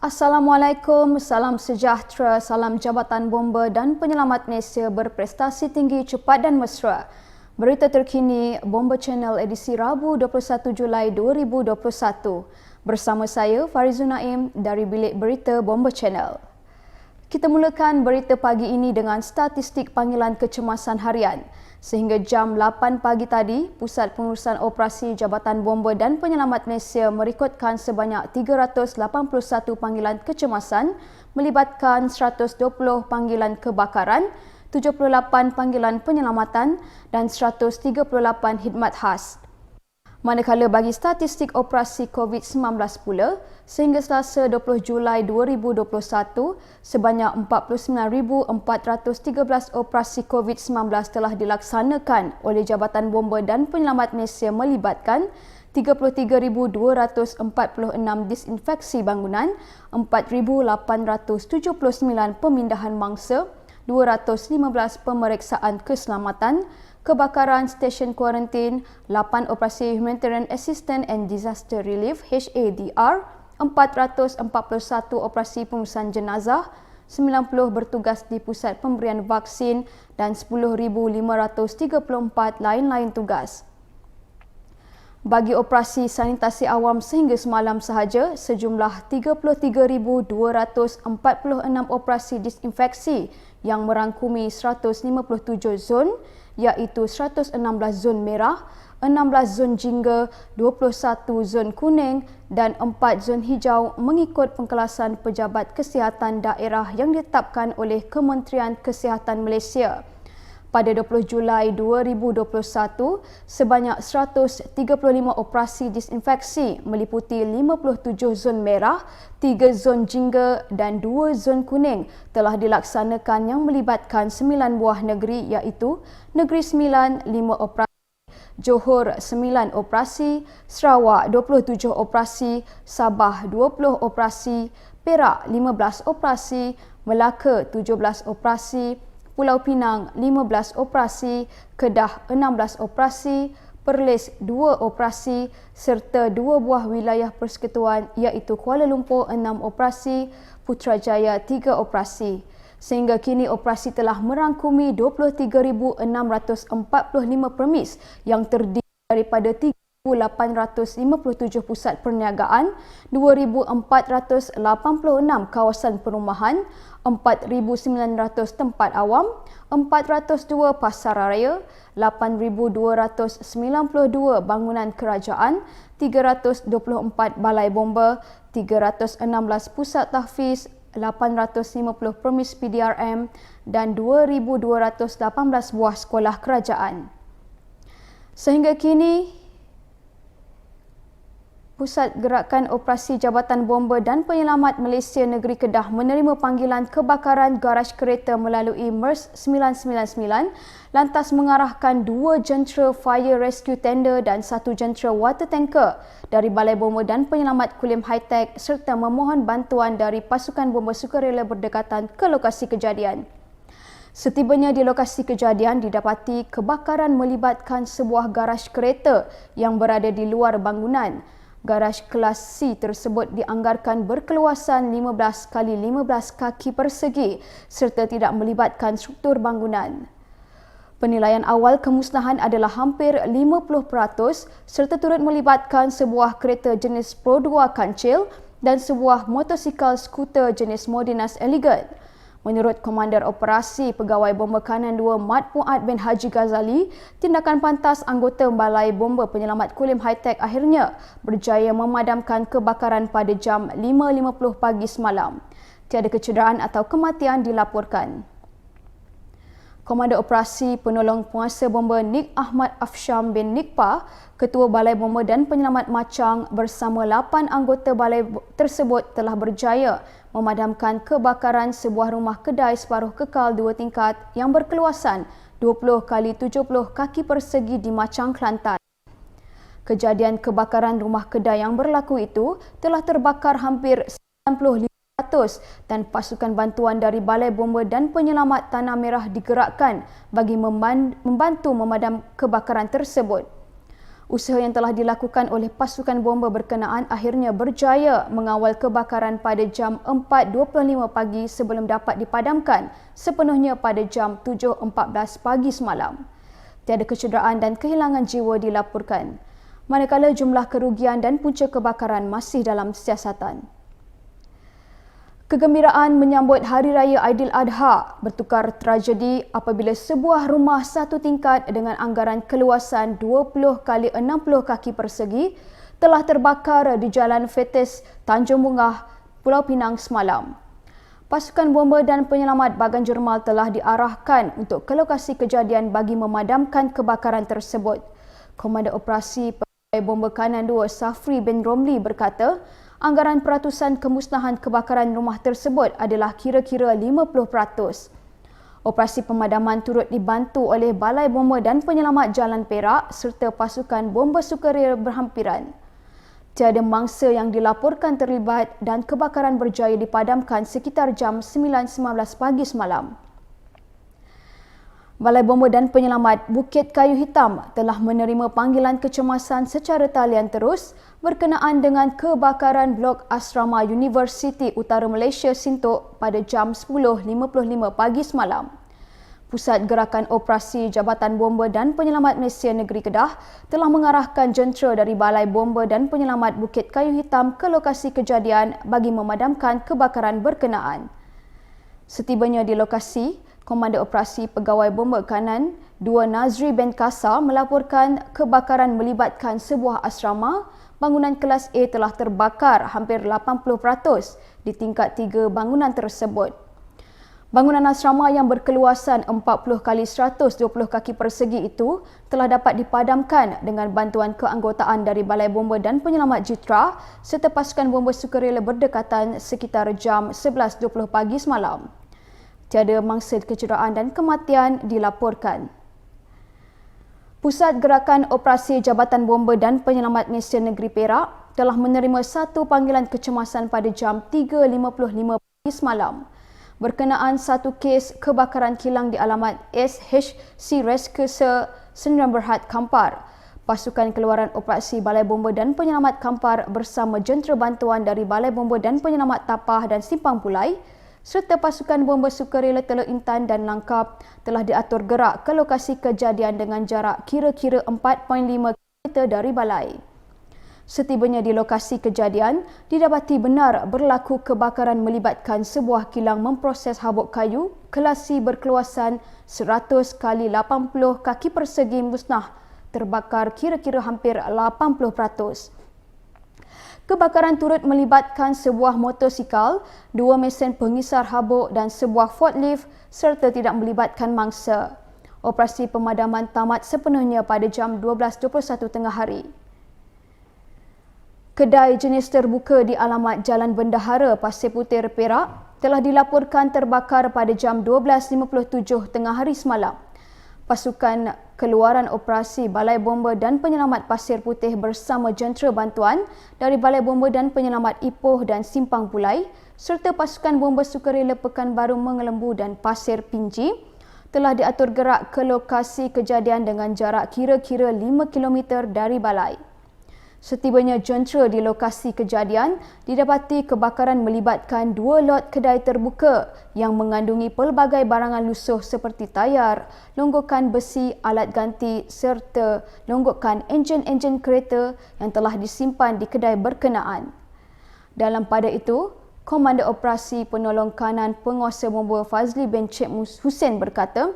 Assalamualaikum, salam sejahtera, salam Jabatan Bomba dan Penyelamat Malaysia berprestasi tinggi, cepat dan mesra. Berita terkini, Bomba Channel edisi Rabu 21 Julai 2021. Bersama saya, Farizul Naim dari Bilik Berita Bomba Channel. Kita mulakan berita pagi ini dengan statistik panggilan kecemasan harian. Sehingga jam 8 pagi tadi, Pusat Pengurusan Operasi Jabatan Bomba dan Penyelamat Malaysia merekodkan sebanyak 381 panggilan kecemasan melibatkan 120 panggilan kebakaran, 78 panggilan penyelamatan dan 138 khidmat khas. Manakala bagi statistik operasi COVID-19 pula, sehingga Selasa 20 Julai 2021, sebanyak 49,413 operasi COVID-19 telah dilaksanakan oleh Jabatan Bomba dan Penyelamat Malaysia melibatkan 33,246 disinfeksi bangunan, 4,879 pemindahan mangsa, 215 pemeriksaan keselamatan, kebakaran stesen kuarantin, 8 operasi Humanitarian Assistance and Disaster Relief HADR, 441 operasi pengurusan jenazah, 90 bertugas di pusat pemberian vaksin dan 10,534 lain-lain tugas. Bagi operasi sanitasi awam sehingga semalam sahaja, sejumlah 33,246 operasi disinfeksi yang merangkumi 157 zon, iaitu 116 zon merah, 16 zon jingga, 21 zon kuning dan 4 zon hijau mengikut pengkelasan pejabat kesihatan daerah yang ditetapkan oleh Kementerian Kesihatan Malaysia. Pada 20 Julai 2021, sebanyak 135 operasi disinfeksi meliputi 57 zon merah, 3 zon jingga dan 2 zon kuning telah dilaksanakan yang melibatkan 9 buah negeri, iaitu Negeri Sembilan 5 operasi, Johor 9 operasi, Sarawak 27 operasi, Sabah 20 operasi, Perak 15 operasi, Melaka 17 operasi, Pulau Pinang 15 operasi, Kedah 16 operasi, Perlis 2 operasi serta 2 buah wilayah persekutuan iaitu Kuala Lumpur 6 operasi, Putrajaya 3 operasi. Sehingga kini operasi telah merangkumi 23,645 premis yang terdiri daripada 3,857 pusat perniagaan, 2,486 kawasan perumahan, 4,900 tempat awam, 402 pasar raya, 8,292 bangunan kerajaan, 324 balai bomba, 316 pusat tahfiz, 850 premis PDRM dan 2,218 buah sekolah kerajaan. Sehingga kini, Pusat Gerakan Operasi Jabatan Bomba dan Penyelamat Malaysia Negeri Kedah menerima panggilan kebakaran garaj kereta melalui MERS 999 lantas mengarahkan 2 jentera fire rescue tender dan 1 jentera water tanker dari Balai Bomba dan Penyelamat Kulim High-Tech serta memohon bantuan dari pasukan bomba sukarela berdekatan ke lokasi kejadian. Setibanya di lokasi kejadian, didapati kebakaran melibatkan sebuah garaj kereta yang berada di luar bangunan. Garaj kelas C tersebut dianggarkan berkeluasan 15 kali 15 kaki persegi serta tidak melibatkan struktur bangunan. Penilaian awal kemusnahan adalah hampir 50% serta turut melibatkan sebuah kereta jenis Pro 2 kancil dan sebuah motosikal skuter jenis Modinas Elegant. Menurut Komander Operasi Pegawai Bomba Kanan 2 Mat Puad bin Haji Ghazali, tindakan pantas anggota Balai Bomba Penyelamat Kulim High-Tech akhirnya berjaya memadamkan kebakaran pada jam 5.50 pagi semalam. Tiada kecederaan atau kematian dilaporkan. Komander Operasi Penolong Penguasa Bomba Nik Ahmad Afsham bin Nikpa, Ketua Balai Bomba dan Penyelamat Machang bersama 8 anggota balai tersebut telah berjaya memadamkan kebakaran sebuah rumah kedai separuh kekal 2 tingkat yang berkeluasan 20 kali 70 kaki persegi di Machang, Kelantan. Kejadian kebakaran rumah kedai yang berlaku itu telah terbakar hampir 95% dan pasukan bantuan dari Balai Bomba dan Penyelamat Tanah Merah digerakkan bagi membantu memadam kebakaran tersebut. Usaha yang telah dilakukan oleh pasukan bomba berkenaan akhirnya berjaya mengawal kebakaran pada jam 4.25 pagi sebelum dapat dipadamkan sepenuhnya pada jam 7.14 pagi semalam. Tiada kecederaan dan kehilangan jiwa dilaporkan, manakala jumlah kerugian dan punca kebakaran masih dalam siasatan. Kegembiraan menyambut Hari Raya Aidiladha bertukar tragedi apabila sebuah rumah satu tingkat dengan anggaran keluasan 20 kali 60 kaki persegi telah terbakar di Jalan Fetis, Tanjung Bungah, Pulau Pinang semalam. Pasukan bomba dan penyelamat Bagan Jermal telah diarahkan untuk ke lokasi kejadian bagi memadamkan kebakaran tersebut. Komandan Operasi Pegawai Bomba Kanan 2 Safri bin Romli berkata, anggaran peratusan kemusnahan kebakaran rumah tersebut adalah kira-kira 50%. Operasi pemadaman turut dibantu oleh Balai Bomba dan Penyelamat Jalan Perak serta pasukan bomba sukarela berhampiran. Tiada mangsa yang dilaporkan terlibat dan kebakaran berjaya dipadamkan sekitar jam 9.19 pagi semalam. Balai Bomba dan Penyelamat Bukit Kayu Hitam telah menerima panggilan kecemasan secara talian terus berkenaan dengan kebakaran blok asrama Universiti Utara Malaysia Sintok pada jam 10.55 pagi semalam. Pusat Gerakan Operasi Jabatan Bomba dan Penyelamat Malaysia Negeri Kedah telah mengarahkan jentera dari Balai Bomba dan Penyelamat Bukit Kayu Hitam ke lokasi kejadian bagi memadamkan kebakaran berkenaan. Setibanya di lokasi, Komandan Operasi Pegawai Bomba Kanan 2 Nazri bin Kasar melaporkan kebakaran melibatkan sebuah asrama. Bangunan kelas A telah terbakar hampir 80% di tingkat 3 bangunan tersebut. Bangunan asrama yang berkeluasan 40 kali 120 kaki persegi itu telah dapat dipadamkan dengan bantuan keanggotaan dari Balai Bomba dan Penyelamat Jitra serta pasukan bomba sukarela berdekatan sekitar jam 11.20 pagi semalam. Tiada mangsa kecederaan dan kematian dilaporkan. Pusat Gerakan Operasi Jabatan Bomba dan Penyelamat Malaysia Negeri Perak telah menerima satu panggilan kecemasan pada jam 3.55 pagi semalam berkenaan satu kes kebakaran kilang di alamat SHC Rescue Sdn Bhd Kampar. Pasukan Keluaran Operasi Balai Bomba dan Penyelamat Kampar bersama jentera bantuan dari Balai Bomba dan Penyelamat Tapah dan Simpang Pulai serta pasukan bomba sukarela Teluk Intan dan Langkap telah diatur gerak ke lokasi kejadian dengan jarak kira-kira 4.5 km dari balai. Setibanya di lokasi kejadian, didapati benar berlaku kebakaran melibatkan sebuah kilang memproses habuk kayu kelasi berkeluasan 100 kali 80 kaki persegi musnah terbakar kira-kira hampir 80%. Kebakaran turut melibatkan sebuah motosikal, 2 mesin pengisar habuk dan sebuah forklift serta tidak melibatkan mangsa. Operasi pemadaman tamat sepenuhnya pada jam 12.21 tengah hari. Kedai jenis terbuka di alamat Jalan Bendahara, Pasir Putih, Perak telah dilaporkan terbakar pada jam 12.57 tengah hari semalam. Pasukan Keluaran Operasi Balai Bomba dan Penyelamat Pasir Putih bersama jentera bantuan dari Balai Bomba dan Penyelamat Ipoh dan Simpang Pulai serta pasukan bomba sukarela Pekanbaru Mengelembu dan Pasir Pinji telah diatur gerak ke lokasi kejadian dengan jarak kira-kira 5 km dari balai. Setibanya jentera di lokasi kejadian, didapati kebakaran melibatkan 2 lot kedai terbuka yang mengandungi pelbagai barangan lusuh seperti tayar, longgokan besi, alat ganti serta longgokan enjin-enjin kereta yang telah disimpan di kedai berkenaan. Dalam pada itu, Komandan Operasi Penolong Kanan Penguasa Bomba Fazli bin Cik Hussein berkata,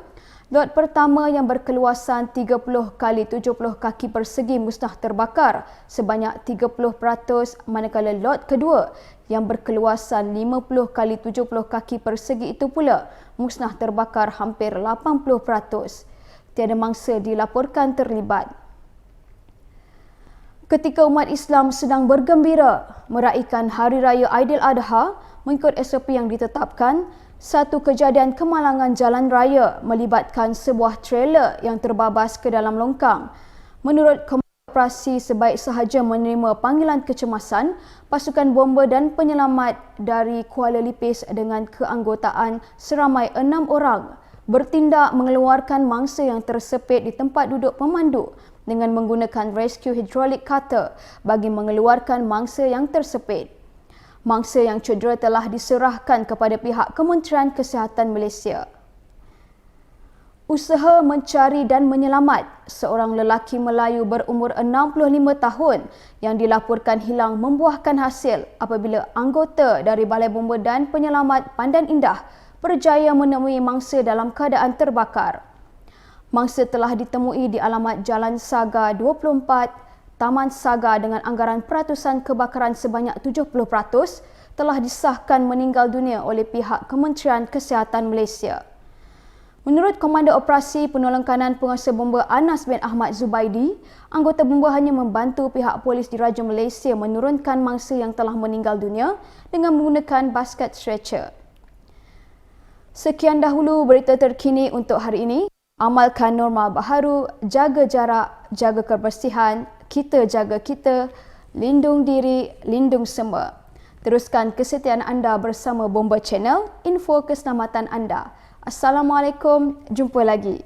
lot pertama yang berkeluasan 30 kali 70 kaki persegi musnah terbakar sebanyak 30%, manakala lot kedua yang berkeluasan 50 kali 70 kaki persegi itu pula musnah terbakar hampir 80%. Tiada mangsa dilaporkan terlibat. Ketika umat Islam sedang bergembira meraihkan Hari Raya Aidiladha mengikut SOP yang ditetapkan, satu kejadian kemalangan jalan raya melibatkan sebuah trailer yang terbabas ke dalam longkang. Menurut Komandan Operasi, sebaik sahaja menerima panggilan kecemasan, pasukan bomba dan penyelamat dari Kuala Lipis dengan keanggotaan seramai 6 orang bertindak mengeluarkan mangsa yang tersepit di tempat duduk pemandu dengan menggunakan rescue hydraulic cutter bagi mengeluarkan mangsa yang tersepit. Mangsa yang cedera telah diserahkan kepada pihak Kementerian Kesihatan Malaysia. Usaha mencari dan menyelamat seorang lelaki Melayu berumur 65 tahun yang dilaporkan hilang membuahkan hasil apabila anggota dari Balai Bomba dan Penyelamat Pandan Indah berjaya menemui mangsa dalam keadaan terbakar. Mangsa telah ditemui di alamat Jalan Saga 24, Taman Saga dengan anggaran peratusan kebakaran sebanyak 70% telah disahkan meninggal dunia oleh pihak Kementerian Kesihatan Malaysia. Menurut Komander Operasi Penolongkanan Penguasa Bomba Anas bin Ahmad Zubaidi, anggota bomba hanya membantu pihak polis diraja Malaysia menurunkan mangsa yang telah meninggal dunia dengan menggunakan basket stretcher. Sekian dahulu berita terkini untuk hari ini. Amalkan norma baharu, jaga jarak, jaga kebersihan, kita jaga kita, lindung diri, lindung semua. Teruskan kesetiaan anda bersama Bomba Channel, info keselamatan anda. Assalamualaikum, jumpa lagi.